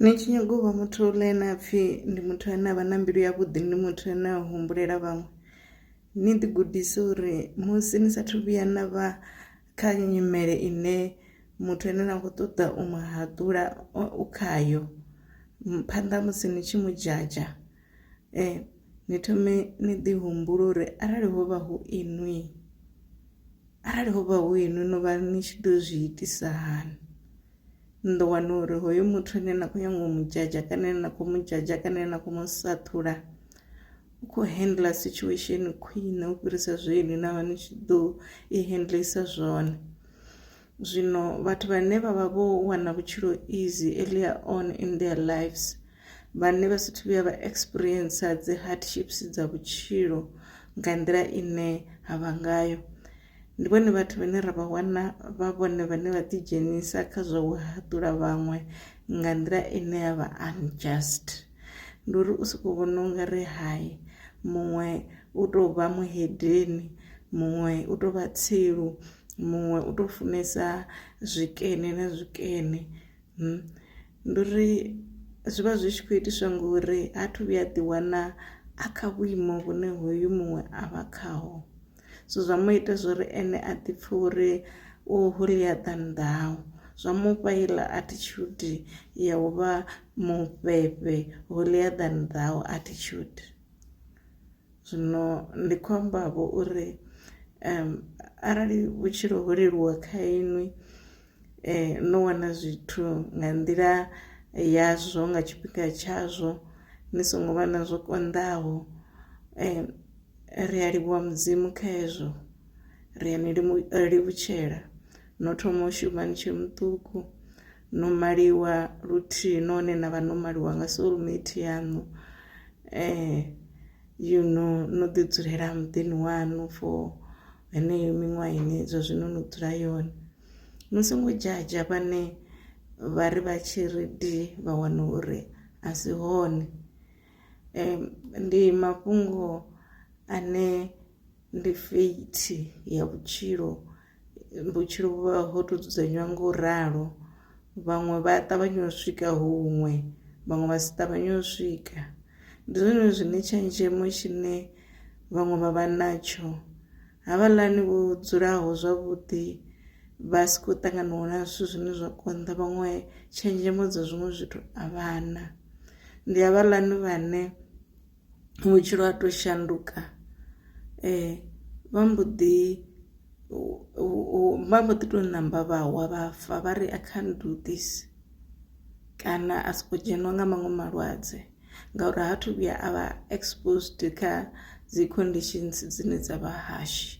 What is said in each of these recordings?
Ni tshi nyaga u vha muthu ḽe na pfhi ndi muthu ane avha na mbilu ya vhuḓi, ndi muthu ane a humbulela vhaṅwe, ni ḓi gudise uri musi ni sathu vhuya na vha kha nyimele ine muthu ane na kho ṱoḓa u mu haṱula u khayo, phanḓa musi ni tshi mu dzhadzha, ni thome ni ḓi humbula uri arali hovha hu inwi, arali hovha hu inwi no vha ni tshi ḓo zwi itisa hani. Ni ḓo wana uri hoyo muthu ane na khou nyanga u mu dzhadzha kana ane na khou mu dzhadzha kana ane na khou mu saṱhula u khou handler situation khwiṋe u fhirisa zwe ini navha ni tshi ḓo i handlisa zwone. Zwino vhathu vhane vha vha vho wana vhutshilo easy earlier on in their lives, vhane vha sathu vhuya vha experience dzi hardships dza vhutshilo nga nḓila ine havha ngayo, ndi vhone vhathu vhane ra vha wana vha vhone vhane vha ḓi dzhenisa kha zwa u haṱula vhaṅwe nga nḓila ine yavha unjust. Ndi uri u soko vhona ungari hai muṅwe u tou vha muhedeni, muṅwe u tou vha tsilu, muṅwe u tou funesa zwikene na zwikene, ndi uri zwivha zwi tshi khou itiswa ngori ha thu vhuya ḓi wana a kha vhuimo vhune hoyu muṅwe avha khaho. So zwa mu ita zwori ene a ḓi pfha uri u holier than thou, zwa mufha heiḽa attitude ya u vha mufhefhe, holier than thou attitude. Zwino ndi khou amba vho uri arali vhutshilo ho leluwa kha inwi, no wana zwithu nga nḓila yazwo nga tshifhinga tshazwo, ni songo vha na zwo konḓaho, ri a livhuwa mudzimu kha hezwo, ri a ni livhutshela. No thoma u shuma ni tshe muṱuku, no maliwa luthihi nahone na vha no maliwa nga soulmate yaṋu, no ḓi dzulela muḓini waṋu for heneyo miṅwaha ine zwa zwino no dzula yone. Ni songo dzhadzha vhane vha ri vha tshi ri di vha wana uri a si hone. Ndi mafhungo ane ndi fate ya vhutshilo, vhutshilo vhuvha ho to dzudzanywa nga u ralo, vhaṅwe vha ṱavhanya u swika huṅwe, vhaṅwe vha si ṱavhanye u swika. Ndi zwone zwine tshenzhemo tshine vhaṅwe vha vha natsho, havhaḽani vho dzulaho zwavhuḓi vha si khou ṱanganaho na zwithu zwine zwa konḓa, vhaṅwe tshenzhemo dza zwiṅwe zwithu a vha na. Ndi havhaḽani vhane vhutshilo ha to shanduka, vha mbo ḓi to ṋamba vha wa vha fa vha ri I can't do this, kana a soko dzheniwa nga maṅwe malwadze ngauri ha thu vhuya a vha exposed kha dzi conditions dzine dza vha harsh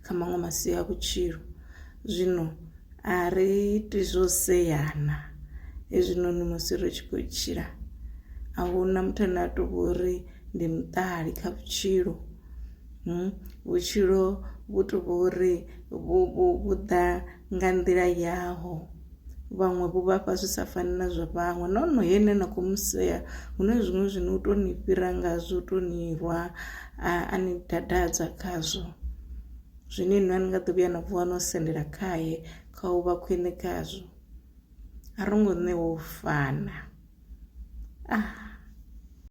kha maṅwe masia a vhutshilo. Zwino a ri iti zwo seyana hezwinoni musi ri tshi khou tshila, ahuna muthu ane a to vhori ndi muṱali kha vhutshilo. Vhutshilo vhu to vhori vhu ḓa nga nḓila yaho, vhaṅwe vhu vhafha zwi sa fani na zwa vhaṅwe, nahone ene na khou musea huna zwiṅwe zwine u to ni fhira ngazwo, u to ni rwa a ni dadadza khazwo, zwine inwi a ni nga ḓo vhuya na vuwa no sendela khaye kha u vha khwiṋe khazwo. A ro ngo ṋewa u fana.